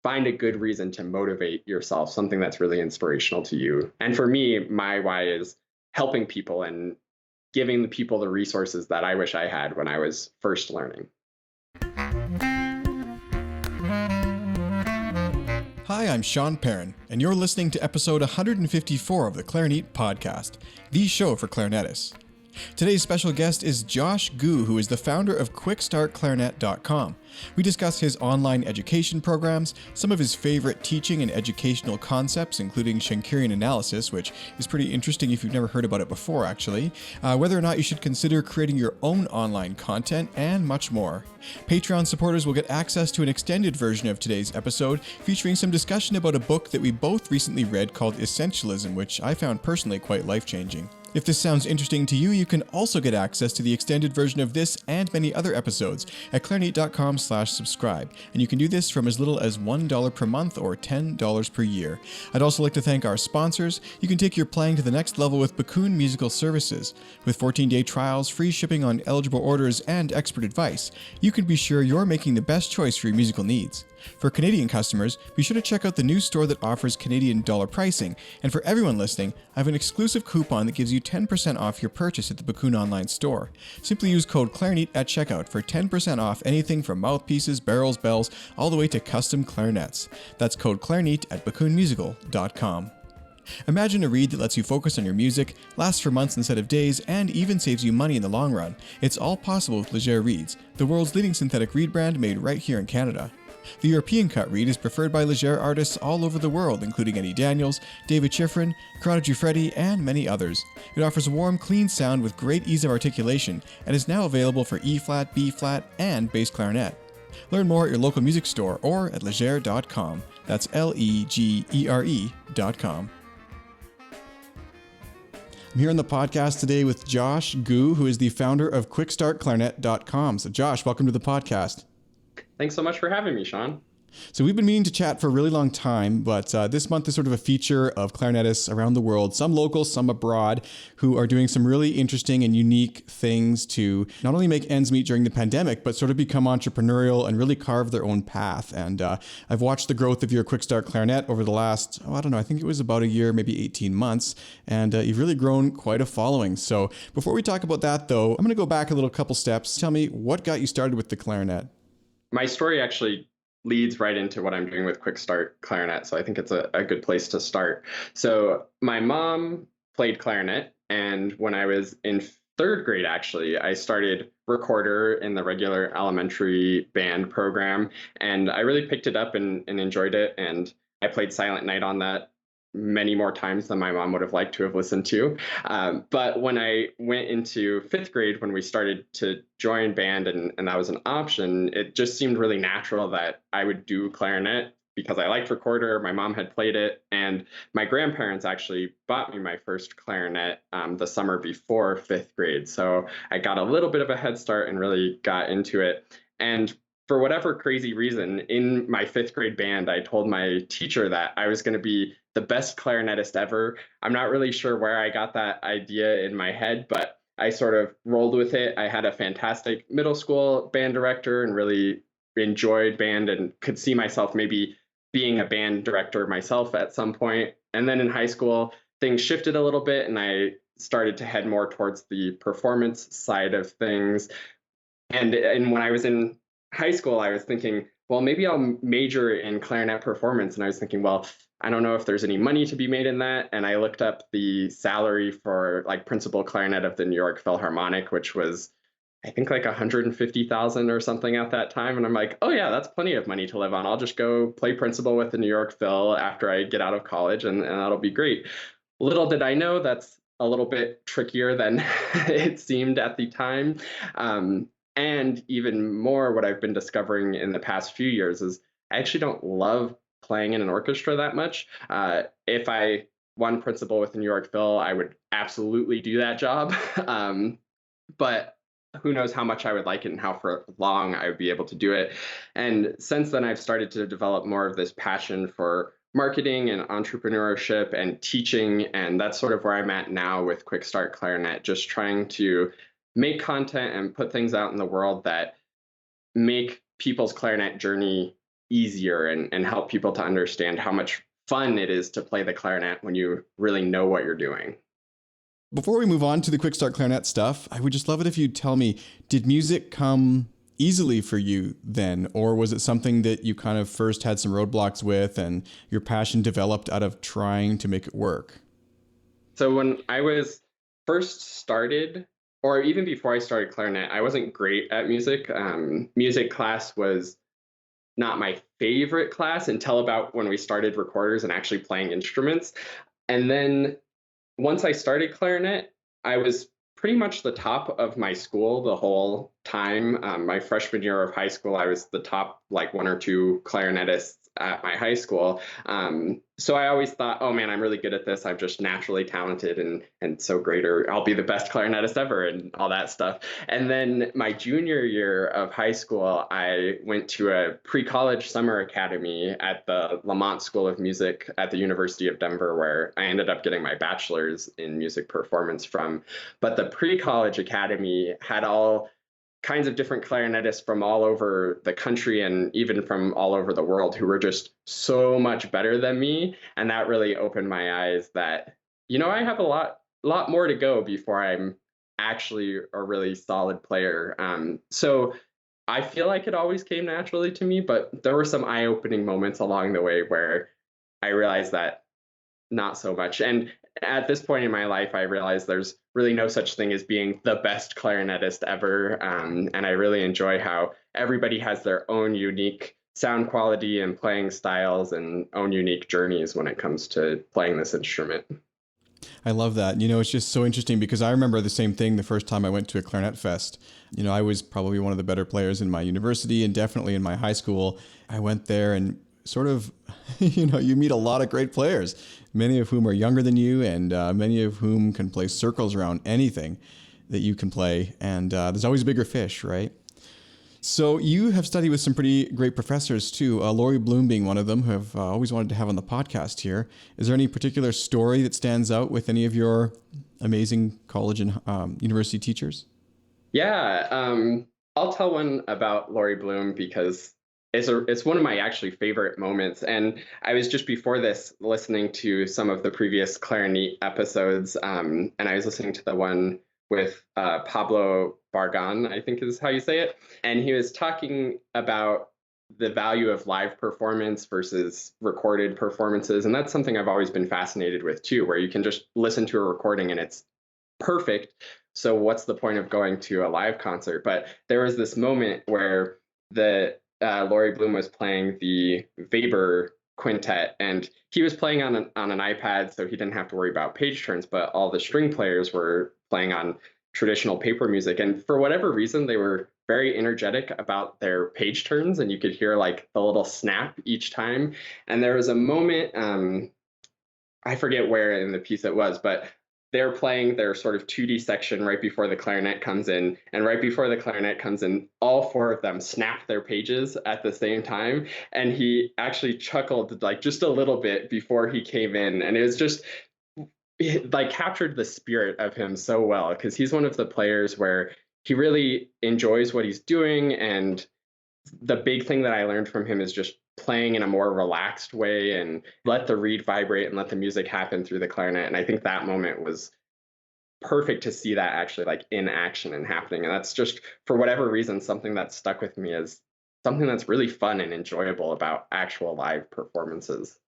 find a good reason to motivate yourself, something that's really inspirational to you. And for me, my why is helping people and giving the people the resources that I wish I had when I was first learning. Hi, I'm Sean Perrin, and you're listening to episode 154 of the Clarinet Podcast, the show for clarinetists. Today's special guest is Josh Goo, who is the founder of QuickstartClarinet.com. We discuss his online education programs, some of his favorite teaching and educational concepts, including Shankarian Analysis, which is pretty interesting if you've never heard about it before, actually, whether or not you should consider creating your own online content, and much more. Patreon supporters will get access to an extended version of today's episode, featuring some discussion about a book that we both recently read called Essentialism, which I found personally quite life-changing. If this sounds interesting to you, you can also get access to the extended version of this and many other episodes at clarinet.com/subscribe, and you can do this from as little as $1 per month or $10 per year. I'd also like to thank our sponsors. You can take your playing to the next level with Bakun Musical Services. With 14-day trials, free shipping on eligible orders, and expert advice, you can be sure you're making the best choice for your musical needs. For Canadian customers, be sure to check out the new store that offers Canadian dollar pricing, and for everyone listening, I have an exclusive coupon that gives you 10% off your purchase at the Bakun online store. Simply use code Clarinet at checkout for 10% off anything from mouthpieces, barrels, bells, all the way to custom clarinets. That's code Clarinet at bakunmusical.com. Imagine a reed that lets you focus on your music, lasts for months instead of days, and even saves you money in the long run. It's all possible with Leger Reeds, the world's leading synthetic reed brand made right here in Canada. The European cut reed is preferred by Leger artists all over the world, including Eddie Daniels, David Schifrin, Corrado Giuffretti, and many others. It offers a warm, clean sound with great ease of articulation, and is now available for E-flat, B-flat, and bass clarinet. Learn more at your local music store or at leger.com. That's LEGERE.com. I'm here on the podcast today with Josh Goo, who is the founder of QuickstartClarinet.com. So Josh, welcome to the podcast. Thanks so much for having me, Sean. So we've been meaning to chat for a really long time, but this month is sort of a feature of clarinetists around the world, some local, some abroad, who are doing some really interesting and unique things to not only make ends meet during the pandemic, but sort of become entrepreneurial and really carve their own path. And I've watched the growth of your Quickstart Clarinet over the last, I think it was about a year, maybe 18 months, and you've really grown quite a following. So before we talk about that, though, I'm going to go back a couple steps. Tell me, what got you started with the clarinet? My story actually leads right into what I'm doing with Quickstart Clarinet, so I think it's a good place to start. So my mom played clarinet, and when I was in third grade, actually, I started recorder in the regular elementary band program, and I really picked it up and enjoyed it, and I played Silent Night on that many more times than my mom would have liked to have listened to. But when I went into fifth grade, when we started to join band and that was an option, it just seemed really natural that I would do clarinet because I liked recorder. My mom had played it, and my grandparents actually bought me my first clarinet the summer before fifth grade. So I got a little bit of a head start and really got into it. And for whatever crazy reason, in my fifth grade band, I told my teacher that I was going to be the best clarinetist ever. I'm not really sure where I got that idea in my head, but I sort of rolled with it. I had a fantastic middle school band director and really enjoyed band and could see myself maybe being a band director myself at some point. And then in high school, things shifted a little bit and I started to head more towards the performance side of things. And when I was in high school, I was thinking, well, maybe I'll major in clarinet performance. And I was thinking, well, I don't know if there's any money to be made in that. And I looked up the salary for like principal clarinet of the New York Philharmonic, which was, I think, like 150,000 or something at that time. And I'm like, oh yeah, that's plenty of money to live on. I'll just go play principal with the New York Phil after I get out of college, and that'll be great. Little did I know that's a little bit trickier than it seemed at the time. And even more, what I've been discovering in the past few years is I actually don't love playing in an orchestra that much. If I won principal with the New York Phil, I would absolutely do that job. But who knows how much I would like it and how for long I would be able to do it. And since then, I've started to develop more of this passion for marketing and entrepreneurship and teaching. And that's sort of where I'm at now with Quickstart Clarinet, just trying to make content and put things out in the world that make people's clarinet journey easier and help people to understand how much fun it is to play the clarinet when you really know what you're doing. Before we move on to the Quickstart Clarinet stuff, I would just love it if you'd tell me, did music come easily for you then, or was it something that you kind of first had some roadblocks with and your passion developed out of trying to make it work? So when I was first started, or even before I started clarinet, I wasn't great at music. Music class was not my favorite class until about when we started recorders and actually playing instruments. And then once I started clarinet, I was pretty much the top of my school the whole time. My freshman year of high school, I was the top like one or two clarinetists at my high school. So I always thought, oh man, I'm really good at this. I'm just naturally talented and so great, or I'll be the best clarinetist ever and all that stuff. And then my junior year of high school, I went to a pre-college summer academy at the Lamont School of Music at the University of Denver, where I ended up getting my bachelor's in music performance from. But the pre-college academy had all kinds of different clarinetists from all over the country and even from all over the world who were just so much better than me. And that really opened my eyes that, I have a lot more to go before I'm actually a really solid player. So I feel like it always came naturally to me, but there were some eye-opening moments along the way where I realized that not so much. And at this point in my life, I realized there's really no such thing as being the best clarinetist ever. And I really enjoy how everybody has their own unique sound quality and playing styles and own unique journeys when it comes to playing this instrument. I love that. It's just so interesting because I remember the same thing the first time I went to a clarinet fest. I was probably one of the better players in my university and definitely in my high school. I went there and sort of, you meet a lot of great players, many of whom are younger than you and many of whom can play circles around anything that you can play. And there's always a bigger fish, right? So you have studied with some pretty great professors too, Lori Bloom being one of them, who I've always wanted to have on the podcast here. Is there any particular story that stands out with any of your amazing college and university teachers? Yeah, I'll tell one about Lori Bloom because it's one of my actually favorite moments. And I was just before this listening to some of the previous clarinet episodes, and I was listening to the one with Pablo Bargan, I think is how you say it. And he was talking about the value of live performance versus recorded performances. And that's something I've always been fascinated with too, where you can just listen to a recording and it's perfect. So what's the point of going to a live concert? But there was this moment where Lori Bloom was playing the Weber quintet, and he was playing on an iPad, so he didn't have to worry about page turns, but all the string players were playing on traditional paper music. And for whatever reason, they were very energetic about their page turns, and you could hear like the little snap each time. And there was a moment, I forget where in the piece it was, but they're playing their sort of 2D section right before the clarinet comes in. And right before the clarinet comes in, all four of them snap their pages at the same time. And he actually chuckled like just a little bit before he came in. And it was just like captured the spirit of him so well, because he's one of the players where he really enjoys what he's doing. And the big thing that I learned from him is just playing in a more relaxed way and let the reed vibrate and let the music happen through the clarinet. And I think that moment was perfect to see that actually like in action and happening. And that's just, for whatever reason, something that stuck with me as something that's really fun and enjoyable about actual live performances.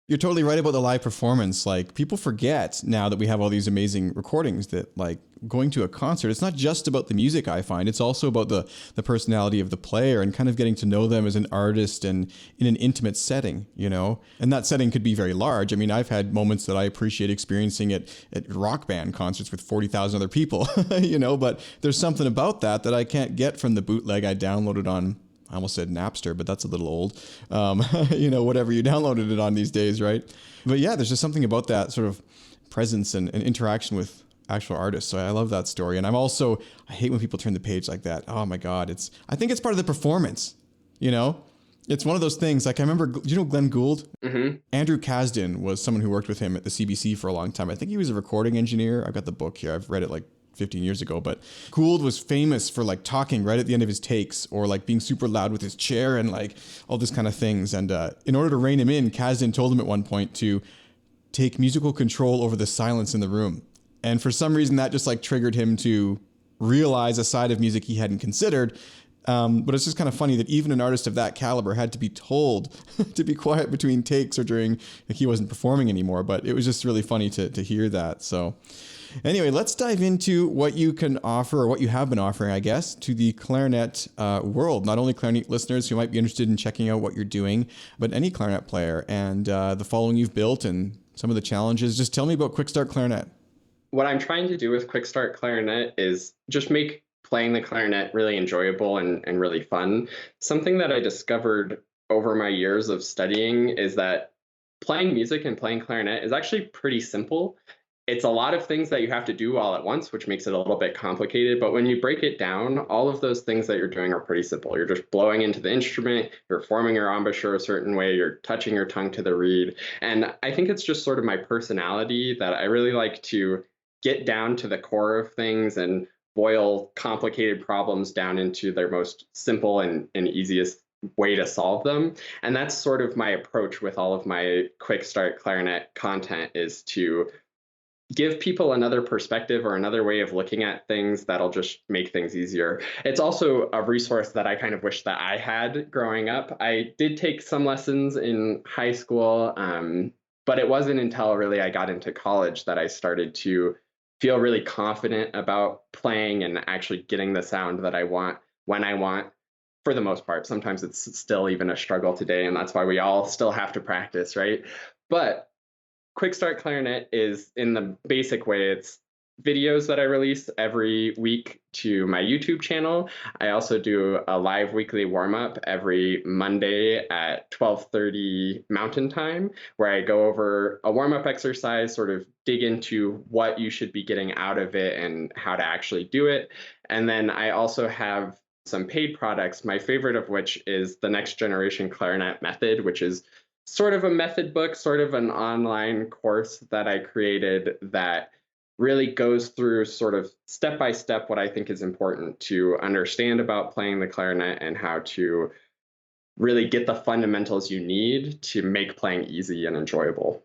You're totally right about the live performance. Like, people forget now that we have all these amazing recordings that, like, going to a concert, it's not just about the music, I find. It's also about the personality of the player and kind of getting to know them as an artist and in an intimate setting, And that setting could be very large. I mean, I've had moments that I appreciate experiencing at rock band concerts with 40,000 other people, but there's something about that I can't get from the bootleg I downloaded on, I almost said Napster, but that's a little old. Whatever you downloaded it on these days, right? But yeah, there's just something about that sort of presence and interaction with actual artists. So I love that story. And I hate when people turn the page like that. Oh my God. I think it's part of the performance, It's one of those things. Like, I remember, Glenn Gould? Mm-hmm. Andrew Kasdan was someone who worked with him at the CBC for a long time. I think he was a recording engineer. I've got the book here. I've read it like 15 years ago, but Gould was famous for like talking right at the end of his takes, or like being super loud with his chair and like all this kind of things. And in order to rein him in, Kasdan told him at one point to take musical control over the silence in the room. And for some reason that just like triggered him to realize a side of music he hadn't considered. But it's just kind of funny that even an artist of that caliber had to be told to be quiet between takes or during, like, he wasn't performing anymore. But it was just really funny to hear that. So anyway, let's dive into what you can offer, or what you have been offering, I guess, to the clarinet world. Not only clarinet listeners who might be interested in checking out what you're doing, but any clarinet player, and the following you've built and some of the challenges. Just tell me about Quickstart Clarinet. What I'm trying to do with Quickstart Clarinet is just make playing the clarinet really enjoyable and really fun. Something that I discovered over my years of studying is that playing music and playing clarinet is actually pretty simple. It's a lot of things that you have to do all at once, which makes it a little bit complicated. But when you break it down, all of those things that you're doing are pretty simple. You're just blowing into the instrument, you're forming your embouchure a certain way, you're touching your tongue to the reed. And I think it's just sort of my personality that I really like to get down to the core of things and boil complicated problems down into their most simple and easiest way to solve them. And that's sort of my approach with all of my Quickstart Clarinet content, is to give people another perspective or another way of looking at things that'll just make things easier. It's also a resource that I kind of wish that I had growing up. I did take some lessons in high school, but it wasn't until really I got into college that I started to feel really confident about playing and actually getting the sound that I want when I want, for the most part. Sometimes it's still even a struggle today, and that's why we all still have to practice, right? But Quickstart Clarinet is, in the basic way, it's videos that I release every week to my YouTube channel. I also do a live weekly warm-up every Monday at 12:30 Mountain Time, where I go over a warm-up exercise, sort of dig into what you should be getting out of it and how to actually do it. And then I also have some paid products, my favorite of which is the Next Generation Clarinet Method, which is sort of a method book, sort of an online course that I created that really goes through sort of step by step what I think is important to understand about playing the clarinet and how to really get the fundamentals you need to make playing easy and enjoyable.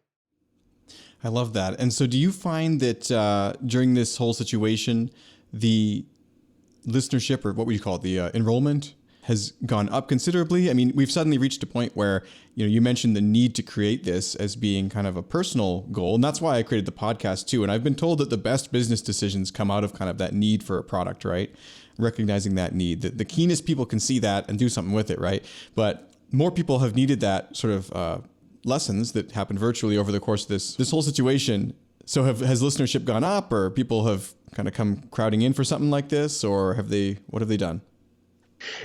I love that. And so do you find that during this whole situation, the listenership, or what would you call it, the enrollment, has gone up considerably? I mean, we've suddenly reached a point where, you mentioned the need to create this as being kind of a personal goal. And that's why I created the podcast too. And I've been told that the best business decisions come out of kind of that need for a product, right? Recognizing that need. The keenest people can see that and do something with it, right? But more people have needed that sort of lessons that happen virtually over the course of this whole situation. So has listenership gone up, or people have kind of come crowding in for something like this, or what have they done?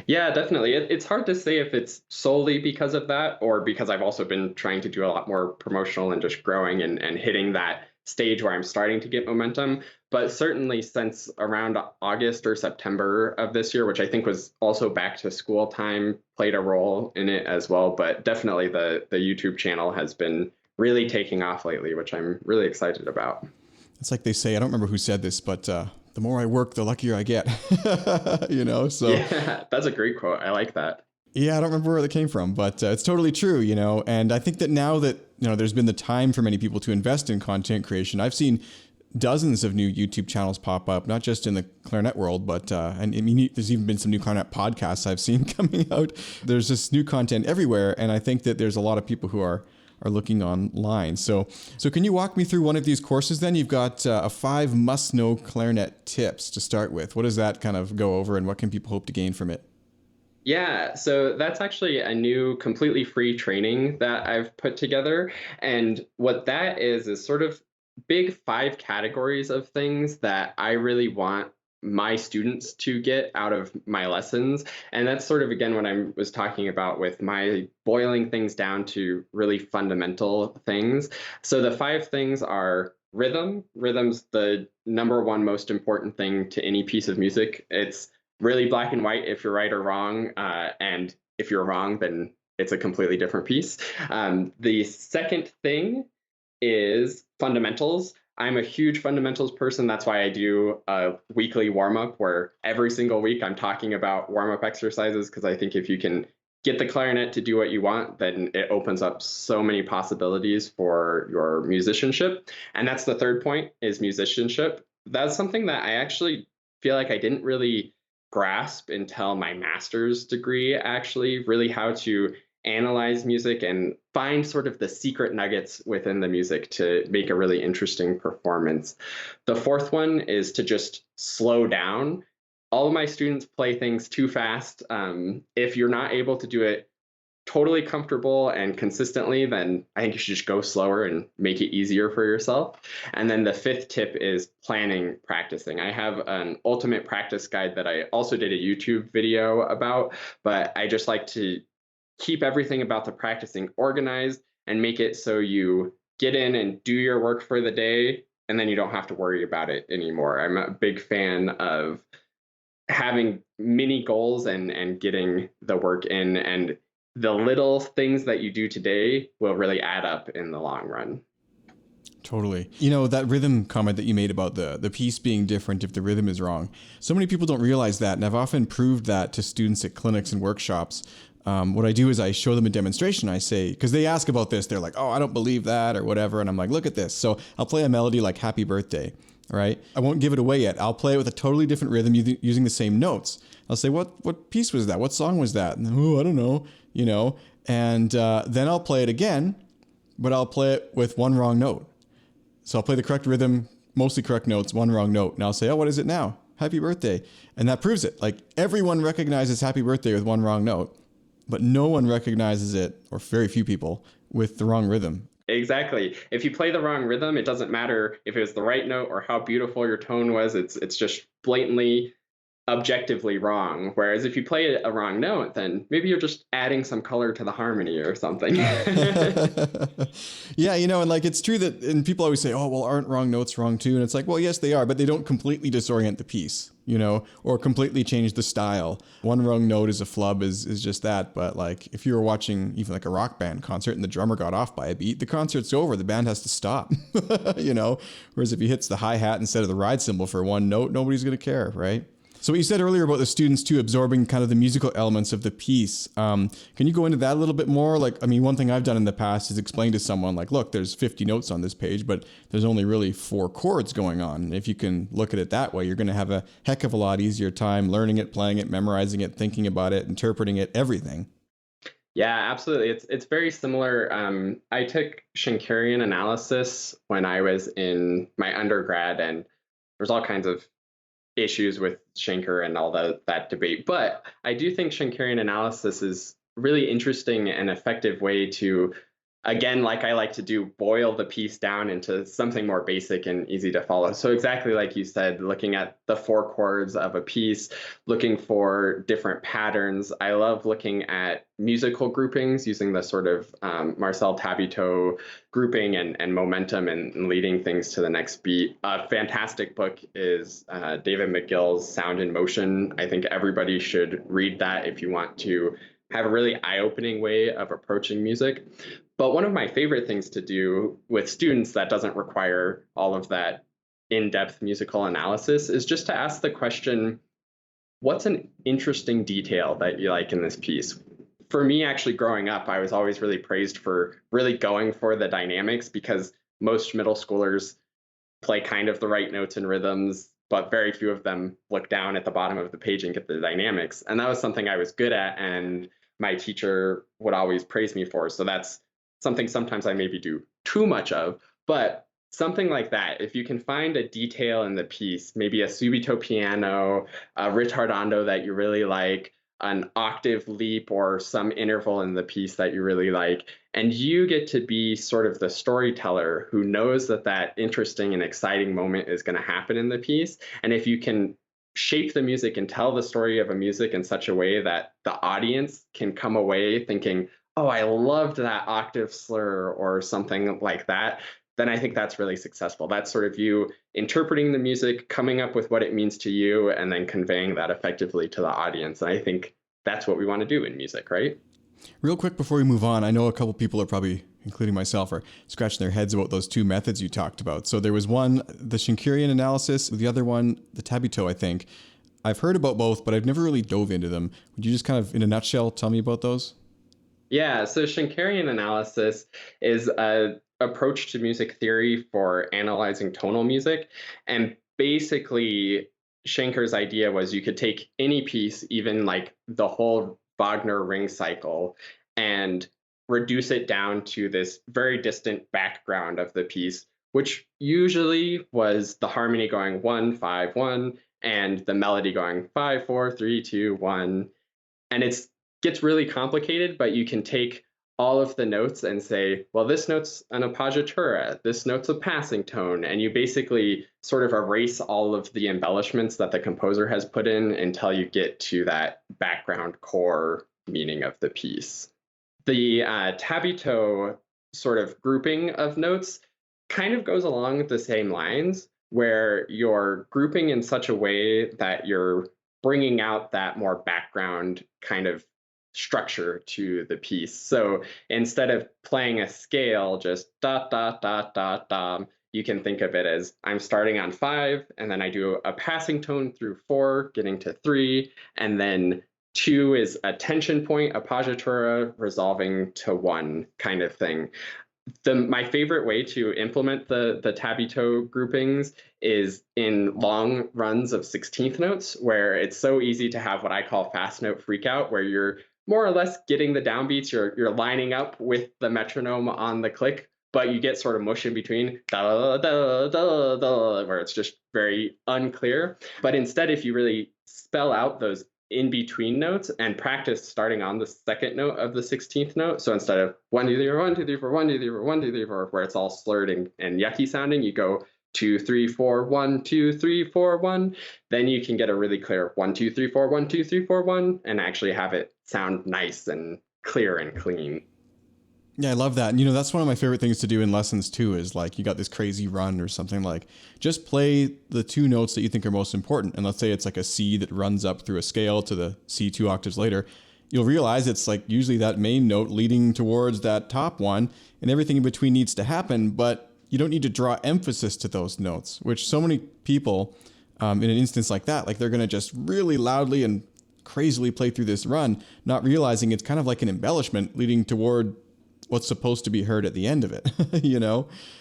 Yeah, definitely. It's hard to say if it's solely because of that or because I've also been trying to do a lot more promotional and just growing and hitting that stage where I'm starting to get momentum. But certainly since around August or September of this year, which I think was also back to school time, played a role in it as well. But definitely the YouTube channel has been really taking off lately, which I'm really excited about. It's like they say, I don't remember who said this, but the more I work, the luckier I get, so. Yeah, that's a great quote. I like that. Yeah, I don't remember where that came from, but it's totally true, and I think that now that, there's been the time for many people to invest in content creation, I've seen dozens of new YouTube channels pop up, not just in the clarinet world, but, and I mean, there's even been some new clarinet podcasts I've seen coming out. There's just new content everywhere. And I think that there's a lot of people who are looking online. So can you walk me through one of these courses then? You've got 5 must-know clarinet tips to start with. What does that kind of go over, and what can people hope to gain from it? Yeah, so that's actually a new completely free training that I've put together. And what that is sort of big 5 categories of things that I really want my students to get out of my lessons. And that's sort of, again, what I was talking about with my boiling things down to really fundamental things. So the 5 things are rhythm. Rhythm's the number one most important thing to any piece of music. It's really black and white if you're right or wrong. And if you're wrong, then it's a completely different piece. The second thing is fundamentals. I'm a huge fundamentals person. That's why I do a weekly warm up where every single week I'm talking about warm up exercises, because I think if you can get the clarinet to do what you want, then it opens up so many possibilities for your musicianship. And that's the third point, is musicianship. That's something that I actually feel like I didn't really grasp until my master's degree, actually, really how to analyze music and find sort of the secret nuggets within the music to make a really interesting performance. The fourth one is to just slow down. All of my students play things too fast. If you're not able to do it totally comfortable and consistently, then I think you should just go slower and make it easier for yourself. And then the fifth tip is planning, practicing. I have an ultimate practice guide that I also did a YouTube video about, but I just like to keep everything about the practicing organized and make it so you get in and do your work for the day, and then you don't have to worry about it anymore. I'm a big fan of having mini goals and getting the work in, and the little things that you do today will really add up in the long run. Totally. You know, that rhythm comment that you made about the piece being different if the rhythm is wrong. So many people don't realize that, and I've often proved that to students at clinics and workshops. What I do is I show them a demonstration. I say, because they ask about this, they're like, oh, I don't believe that or whatever. And I'm like, look at this. So I'll play a melody like Happy Birthday, right? I won't give it away yet. I'll play it with a totally different rhythm using the same notes. I'll say, what piece was that? What song was that? And, oh, I don't know, you know. And then I'll play it again, but I'll play it with one wrong note. So I'll play the correct rhythm, mostly correct notes, one wrong note. And I'll say, oh, what is it now? Happy Birthday. And that proves it. Like, everyone recognizes Happy Birthday with one wrong note, but no one recognizes it, or very few people, with the wrong rhythm. Exactly. If you play the wrong rhythm, it doesn't matter if it was the right note or how beautiful your tone was. It's just blatantly, objectively wrong. Whereas if you play a wrong note, then maybe you're just adding some color to the harmony or something. Yeah, you know, and like, it's true that, and people always say, oh, well, aren't wrong notes wrong too? And it's like, well, yes, they are, but they don't completely disorient the piece, you know, or completely change the style. One wrong note is a flub, is just that. But like, if you were watching even like a rock band concert and the drummer got off by a beat, the concert's over, the band has to stop, you know, whereas if he hits the hi-hat instead of the ride cymbal for one note, nobody's going to care, right? So what you said earlier about the students too absorbing kind of the musical elements of the piece, can you go into that a little bit more? Like, I mean, one thing I've done in the past is explain to someone like, look, there's 50 notes on this page, but there's only really 4 chords going on. And if you can look at it that way, you're going to have a heck of a lot easier time learning it, playing it, memorizing it, thinking about it, interpreting it, everything. Yeah, absolutely. It's very similar. I took Shankarian Analysis when I was in my undergrad, and there's all kinds of issues with Shankar and all that debate. But I do think Shankarian Analysis is a really interesting and effective way to, again, like I like to do, boil the piece down into something more basic and easy to follow. So exactly like you said, looking at the 4 chords of a piece, looking for different patterns. I love looking at musical groupings using the sort of Marcel Tabito grouping and momentum and leading things to the next beat. A fantastic book is David McGill's Sound in Motion. I think everybody should read that if you want to have a really eye-opening way of approaching music. But one of my favorite things to do with students that doesn't require all of that in-depth musical analysis is just to ask the question, what's an interesting detail that you like in this piece? For me, actually growing up, I was always really praised for really going for the dynamics, because most middle schoolers play kind of the right notes and rhythms, but very few of them look down at the bottom of the page and get the dynamics. And that was something I was good at, and my teacher would always praise me for. So that's something sometimes I maybe do too much of, but something like that, if you can find a detail in the piece, maybe a subito piano, a ritardando that you really like, an octave leap or some interval in the piece that you really like, and you get to be sort of the storyteller who knows that that interesting and exciting moment is going to happen in the piece. And if you can shape the music and tell the story of a music in such a way that the audience can come away thinking, oh, I loved that octave slur or something like that, then I think that's really successful. That's sort of you interpreting the music, coming up with what it means to you, and then conveying that effectively to the audience. And I think that's what we want to do in music, right? Real quick before we move on, I know a couple people are probably including myself, are scratching their heads about those two methods you talked about. So there was one, the Shankarian Analysis, the other one, the Tabito, I think. I've heard about both, but I've never really dove into them. Would you just kind of, in a nutshell, tell me about those? Yeah, so Shankarian analysis is a approach to music theory for analyzing tonal music. And basically, Shanker's idea was you could take any piece, even like the whole Wagner ring cycle, and reduce it down to this very distant background of the piece, which usually was the harmony going 1 5 1 and the melody going 5 4 3 2 1. And it gets really complicated, but you can take all of the notes and say, well, this note's an appoggiatura, this note's a passing tone, and you basically sort of erase all of the embellishments that the composer has put in until you get to that background core meaning of the piece. The tabito sort of grouping of notes kind of goes along the same lines, where you're grouping in such a way that you're bringing out that more background kind of structure to the piece. So instead of playing a scale, just dot, dot, dot, dot, dot, you can think of it as I'm starting on 5, and then I do a passing tone through 4, getting to 3, and then 2 is a tension point, appoggiatura, resolving to 1 kind of thing. My favorite way to implement the tabito groupings is in long runs of 16th notes, where it's so easy to have what I call fast note freakout, where you're more or less getting the downbeats, you're lining up with the metronome on the click, but you get sort of mush in between, da, da, da, da, where it's just very unclear. But instead, if you really spell out those in between notes and practice starting on the second note of the 16th note. So instead of 1 2 3 4 1 2 3 4 1 2 3 4 1 2 3 4, where it's all slurred and yucky sounding, you go 2 3 4 1 2 3 4 1. Then you can get a really clear 1 2 3 4 1 2 3 4 1 and actually have it sound nice and clear and clean. Yeah, I love that. And, that's one of my favorite things to do in lessons too, is like you got this crazy run or something, like just play the two notes that you think are most important. And let's say it's like a C that runs up through a scale to the C 2 octaves later. You'll realize it's like usually that main note leading towards that top one, and everything in between needs to happen, but you don't need to draw emphasis to those notes, which so many people in an instance like that, like they're going to just really loudly and crazily play through this run, not realizing it's kind of like an embellishment leading toward what's supposed to be heard at the end of it.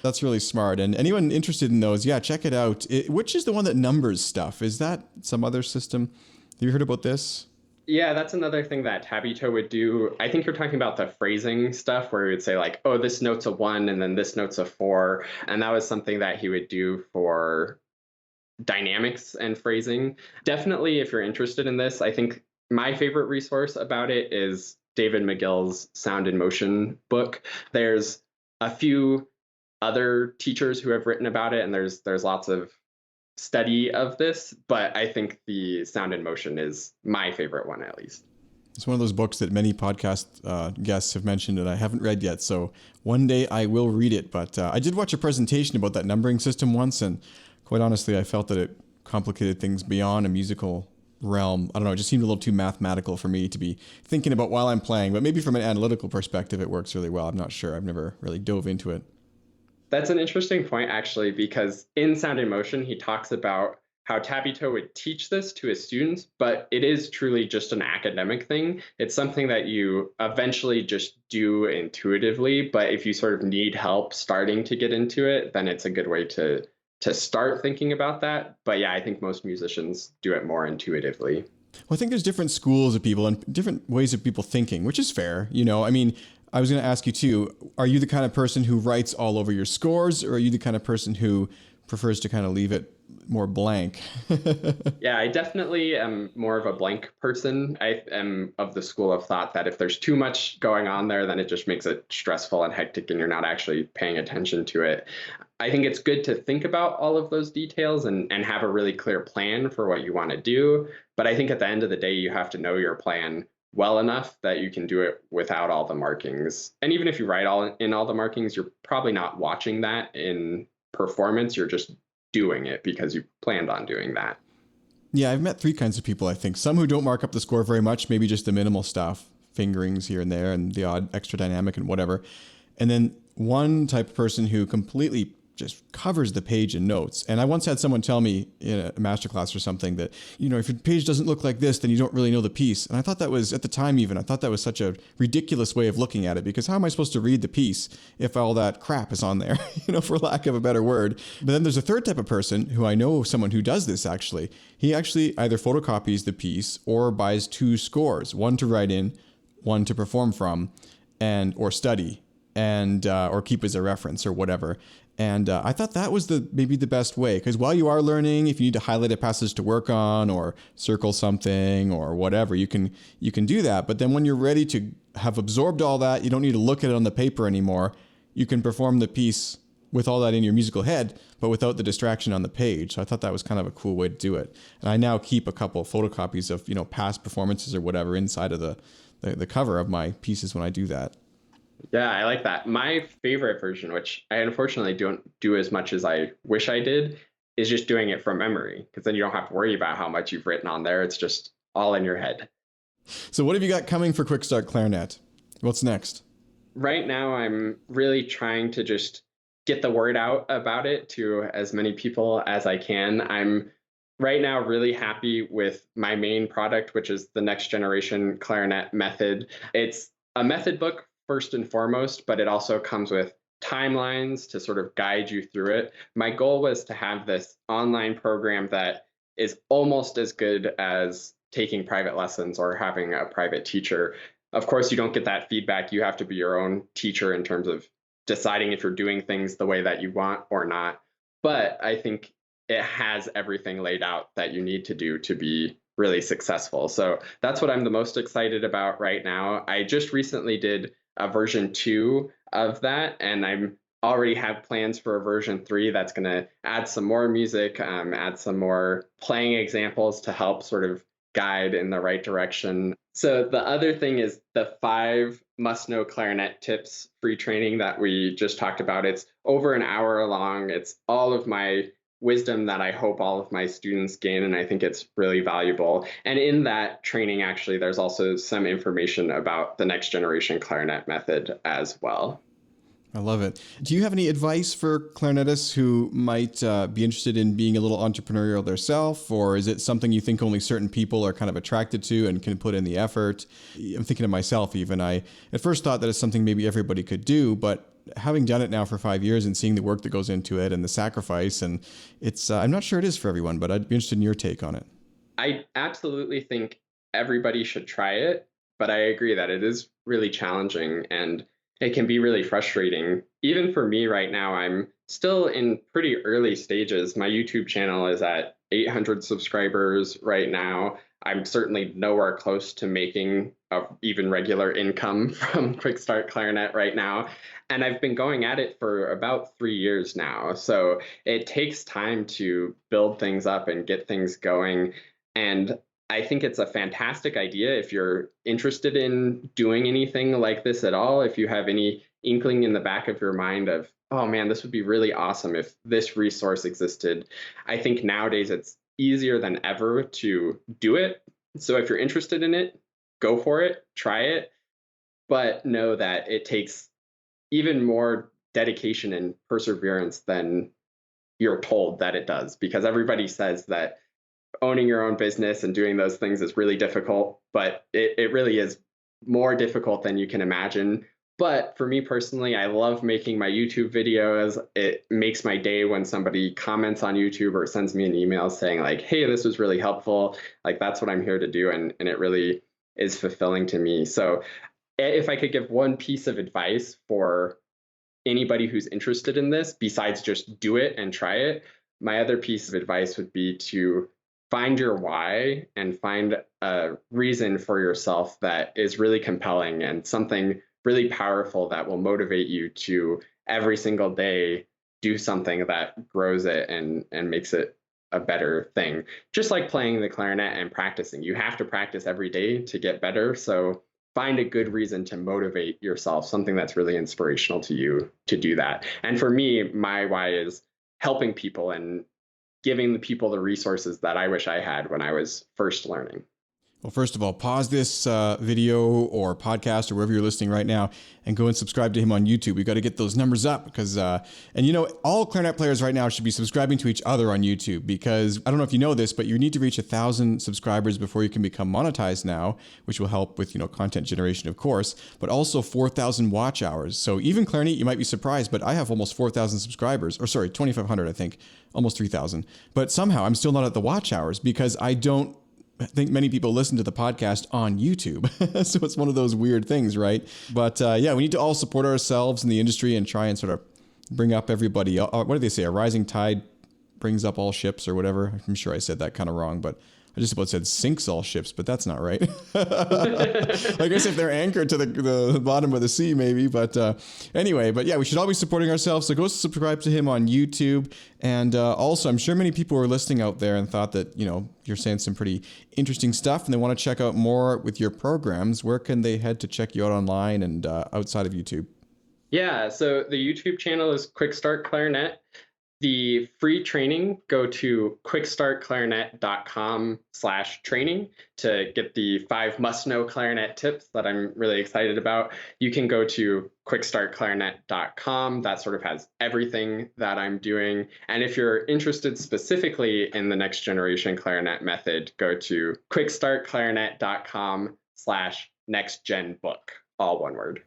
That's really smart. And anyone interested in those, yeah, check it out. Which is the one that numbers stuff? Is that some other system? Have you heard about this? Yeah, that's another thing that tabito would do. I think you're talking about the phrasing stuff, where he would say like, oh, this note's a 1 and then this note's a 4. And that was something that he would do for dynamics and phrasing. Definitely, if you're interested in this, I think my favorite resource about it is David McGill's Sound in Motion book. There's a few other teachers who have written about it, and there's lots of study of this, but I think the Sound in Motion is my favorite one, at least. It's one of those books that many podcast guests have mentioned and I haven't read yet, so one day I will read it. But I did watch a presentation about that numbering system once, and quite honestly, I felt that it complicated things beyond a musical realm. I don't know, it just seemed a little too mathematical for me to be thinking about while I'm playing, but maybe from an analytical perspective, it works really well. I'm not sure. I've never really dove into it. That's an interesting point, actually, because in Sound in Motion, he talks about how tabito would teach this to his students, but it is truly just an academic thing. It's something that you eventually just do intuitively, but if you sort of need help starting to get into it, then it's a good way to start thinking about that. But yeah, I think most musicians do it more intuitively. Well, I think there's different schools of people and different ways of people thinking, which is fair. I mean, I was going to ask you too, are you the kind of person who writes all over your scores, or are you the kind of person who prefers to kind of leave it more blank? Yeah, I definitely am more of a blank person. I am of the school of thought that if there's too much going on there, then it just makes it stressful and hectic and you're not actually paying attention to it. I think it's good to think about all of those details and have a really clear plan for what you want to do. But I think at the end of the day, you have to know your plan well enough that you can do it without all the markings. And even if you write all the markings, you're probably not watching that in performance. You're just doing it because you planned on doing that. Yeah, I've met three kinds of people, I think. Some who don't mark up the score very much, maybe just the minimal stuff, fingerings here and there, and the odd extra dynamic and whatever. and then one type of person who completely just covers the page in notes. And I once had someone tell me in a masterclass or something that, if your page doesn't look like this, then you don't really know the piece. And I thought that was, at the time even, I thought that was such a ridiculous way of looking at it, because how am I supposed to read the piece if all that crap is on there, for lack of a better word. But then there's a third type of person who I know someone who does this actually. He actually either photocopies the piece or buys two scores, one to write in, one to perform from, or study, and or keep as a reference or whatever. And I thought that was maybe the best way, because while you are learning, if you need to highlight a passage to work on or circle something or whatever, you can do that. But then when you're ready to have absorbed all that, you don't need to look at it on the paper anymore. You can perform the piece with all that in your musical head, but without the distraction on the page. So I thought that was kind of a cool way to do it. And I now keep a couple of photocopies of past performances or whatever inside of the cover of my pieces when I do that. Yeah, I like that. My favorite version, which I unfortunately don't do as much as I wish I did, is just doing it from memory, because then you don't have to worry about how much you've written on there. It's just all in your head. So what have you got coming for Quickstart Clarinet? What's next? Right now, I'm really trying to just get the word out about it to as many people as I can. I'm right now really happy with my main product, which is the Next Generation Clarinet Method. It's a method book first and foremost, but it also comes with timelines to sort of guide you through it. My goal was to have this online program that is almost as good as taking private lessons or having a private teacher. Of course, you don't get that feedback. You have to be your own teacher in terms of deciding if you're doing things the way that you want or not. But I think it has everything laid out that you need to do to be really successful. So that's what I'm the most excited about right now. I just recently did a version 2 of that, and I'm already have plans for a version 3 that's going to add some more music, add some more playing examples to help sort of guide in the right direction. So the other thing is the 5 must-know clarinet tips free training that we just talked about. It's over an hour long. It's all of my wisdom that I hope all of my students gain, and I think it's really valuable. And in that training, actually, there's also some information about the Next Generation Clarinet Method as well. I love it. Do you have any advice for clarinetists who might be interested in being a little entrepreneurial themselves, or is it something you think only certain people are kind of attracted to and can put in the effort? I'm thinking of myself even. I at first thought that it's something maybe everybody could do, but having done it now for 5 years and seeing the work that goes into it and the sacrifice, and it's I'm not sure it is for everyone, but I'd be interested in your take on it. I absolutely think everybody should try it, but I agree that it is really challenging and it can be really frustrating. Even for me right now, I'm still in pretty early stages. My YouTube channel is at 800 subscribers right now. I'm certainly nowhere close to making even regular income from Quickstart Clarinet right now. And I've been going at it for about 3 years now. So it takes time to build things up and get things going. And I think it's a fantastic idea if you're interested in doing anything like this at all. If you have any inkling in the back of your mind of, oh man, this would be really awesome if this resource existed. I think nowadays it's easier than ever to do it. So if you're interested in it, go for it, try it, but know that it takes even more dedication and perseverance than you're told that it does, because everybody says that owning your own business and doing those things is really difficult, but it really is more difficult than you can imagine. But for me personally, I love making my YouTube videos. It makes my day when somebody comments on YouTube or sends me an email saying like, hey, this was really helpful. Like, that's what I'm here to do. And it really is fulfilling to me. So if I could give one piece of advice for anybody who's interested in this, besides just do it and try it, my other piece of advice would be to find your why and find a reason for yourself that is really compelling and something really powerful that will motivate you to every single day do something that grows it and makes it a better thing. Just like playing the clarinet and practicing, you have to practice every day to get better. So find a good reason to motivate yourself, something that's really inspirational to you to do that. And for me, my why is helping people and giving the people the resources that I wish I had when I was first learning. Well, first of all, pause this video or podcast or wherever you're listening right now and go and subscribe to him on YouTube. We got to get those numbers up because, all clarinet players right now should be subscribing to each other on YouTube because I don't know if you know this, but you need to reach 1,000 subscribers before you can become monetized now, which will help with, content generation, of course, but also 4,000 watch hours. So even Clarinet, you might be surprised, but I have almost 4,000 subscribers, 2,500, I think, almost 3,000. But somehow I'm still not at the watch hours because I think many people listen to the podcast on YouTube. So it's one of those weird things, right? But we need to all support ourselves in the industry and try and sort of bring up everybody. What do they say? A rising tide brings up all ships or whatever. I'm sure I said that kind of wrong, but I just about said sinks all ships, but that's not right. I guess if they're anchored to the bottom of the sea, maybe. But we should all be supporting ourselves. So go subscribe to him on YouTube. And also, I'm sure many people were listening out there and thought that, you're saying some pretty interesting stuff and they want to check out more with your programs. Where can they head to check you out online and outside of YouTube? Yeah, so the YouTube channel is Quickstart Clarinet. The free training, go to quickstartclarinet.com/training to get the 5 must-know clarinet tips that I'm really excited about. You can go to quickstartclarinet.com. That sort of has everything that I'm doing. And if you're interested specifically in the next generation clarinet method, go to quickstartclarinet.com/nextgenbook, all one word.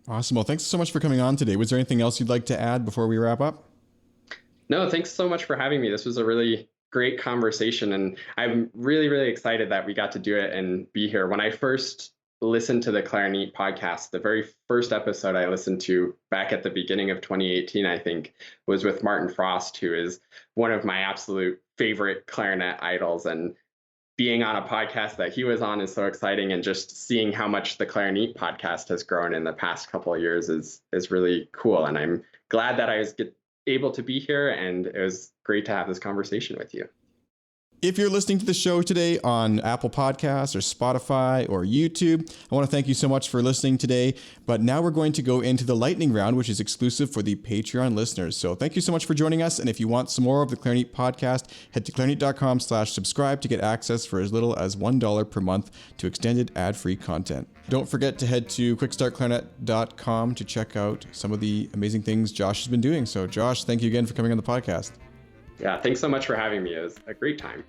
Awesome. Well, thanks so much for coming on today. Was there anything else you'd like to add before we wrap up? No, thanks so much for having me. This was a really great conversation, and I'm really, really excited that we got to do it and be here. When I first listened to the Clarinet podcast, the very first episode I listened to back at the beginning of 2018, I think, was with Martin Frost, who is one of my absolute favorite clarinet idols. And being on a podcast that he was on is so exciting, and just seeing how much the Clarinet podcast has grown in the past couple of years is really cool. And I'm glad that I was able to be here, and it was great to have this conversation with you. If you're listening to the show today on Apple Podcasts or Spotify or YouTube, I want to thank you so much for listening today. But now we're going to go into the lightning round, which is exclusive for the Patreon listeners. So thank you so much for joining us. And if you want some more of the Clarinet podcast, head to clarinet.com/subscribe to get access for as little as $1 per month to extended ad-free content. Don't forget to head to quickstartclarinet.com to check out some of the amazing things Josh has been doing. So Josh, thank you again for coming on the podcast. Yeah, thanks so much for having me. It was a great time.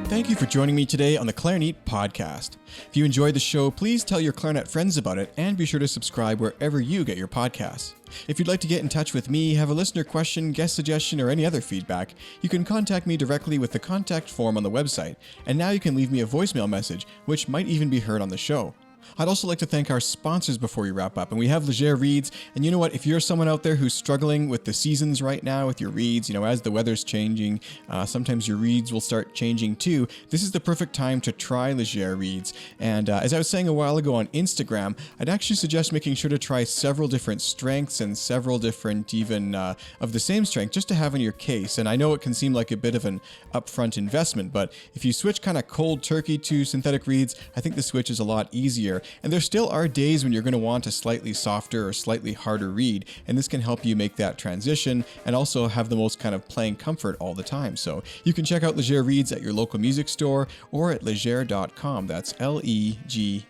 Thank you for joining me today on the Clarinet podcast. If you enjoyed the show, please tell your clarinet friends about it and be sure to subscribe wherever you get your podcasts. If you'd like to get in touch with me, have a listener question, guest suggestion, or any other feedback, you can contact me directly with the contact form on the website. And now you can leave me a voicemail message, which might even be heard on the show. I'd also like to thank our sponsors before we wrap up. And we have Leger Reeds. And you know what? If you're someone out there who's struggling with the seasons right now with your reeds, as the weather's changing, sometimes your reeds will start changing too. This is the perfect time to try Leger Reeds. And as I was saying a while ago on Instagram, I'd actually suggest making sure to try several different strengths and several different even of the same strength just to have in your case. And I know it can seem like a bit of an upfront investment, but if you switch kind of cold turkey to synthetic reeds, I think the switch is a lot easier. And there still are days when you're going to want a slightly softer or slightly harder reed, and this can help you make that transition and also have the most kind of playing comfort all the time. So you can check out Leger Reeds at your local music store or at leger.com. That's LEGERE.com.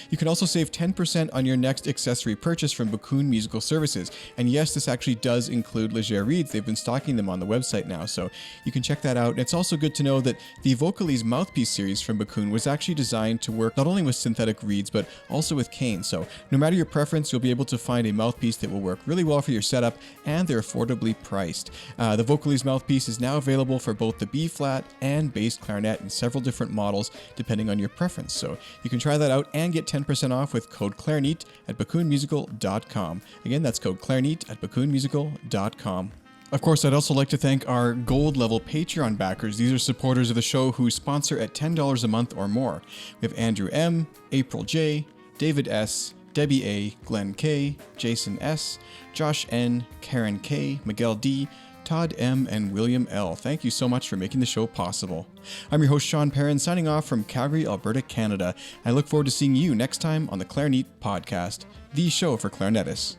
You can also save 10% on your next accessory purchase from Bakun Musical Services. And yes, this actually does include Leger Reeds. They've been stocking them on the website now, so you can check that out. And it's also good to know that the Vocalese mouthpiece series from Bakun was actually designed to work not only with synthetic reeds, but also with cane. So no matter your preference, you'll be able to find a mouthpiece that will work really well for your setup, and they're affordably priced. The Vocalese mouthpiece is now available for both the B-flat and bass clarinet in several different models, depending on your preference. So you can try that out and get 10% off with code Clarinet at bakunmusical.com. Again, that's code Clarinet at bakunmusical.com. Of course, I'd also like to thank our gold level Patreon backers. These are supporters of the show who sponsor at $10 a month or more. We have Andrew M., April J., David S., Debbie A., Glenn K., Jason S., Josh N., Karen K., Miguel D., Todd M., and William L. Thank you so much for making the show possible. I'm your host, Sean Perrin, signing off from Calgary, Alberta, Canada. I look forward to seeing you next time on the Clarinet Podcast, the show for clarinetists.